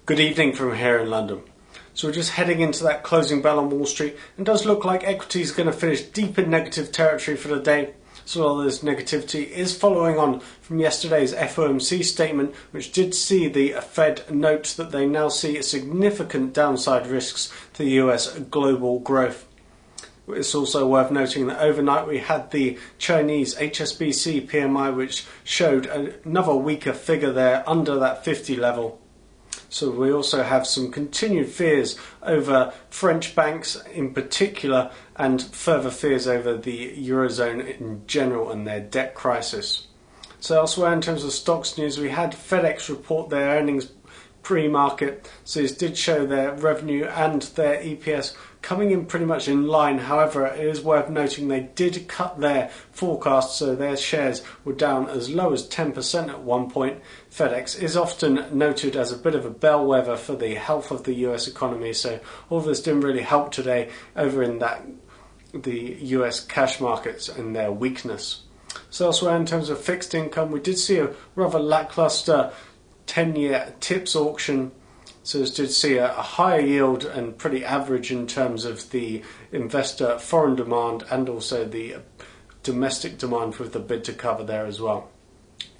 Good evening from here in London. So we're just heading into that closing bell on Wall Street, and does look like equity is going to finish deep in negative territory for the day. So all this negativity is following on from yesterday's FOMC statement, which did see the Fed note that they now see significant downside risks to US global growth. It's also worth noting that overnight we had the Chinese HSBC PMI, which showed another weaker figure there under that 50 level. So we also have some continued fears over French banks in particular, and further fears over the Eurozone in general and their debt crisis. So elsewhere in terms of stocks news, we had FedEx report their earnings pre-market. So it did show their revenue and their EPS coming in pretty much in line. However, it is worth noting they did cut their forecast, so their shares were down as low as 10% at one point. FedEx is often noted as a bit of a bellwether for the health of the US economy, so all of this didn't really help today over in the US cash markets and their weakness. So elsewhere in terms of fixed income, we did see a rather lackluster 10-year tips auction. So it did see a higher yield and pretty average in terms of the investor foreign demand and also the domestic demand, with the bid to cover there as well.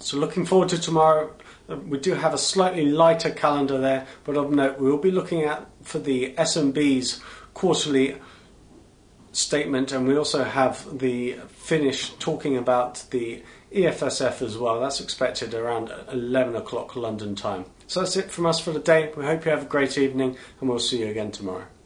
So looking forward to tomorrow. We do have a slightly lighter calendar there, but of note we will be looking at for the S&B's quarterly statement, and we also have the finish talking about the EFSF as well. That's expected around 11 o'clock London time. So that's it from us for the day. We hope you have a great evening, and we'll see you again tomorrow.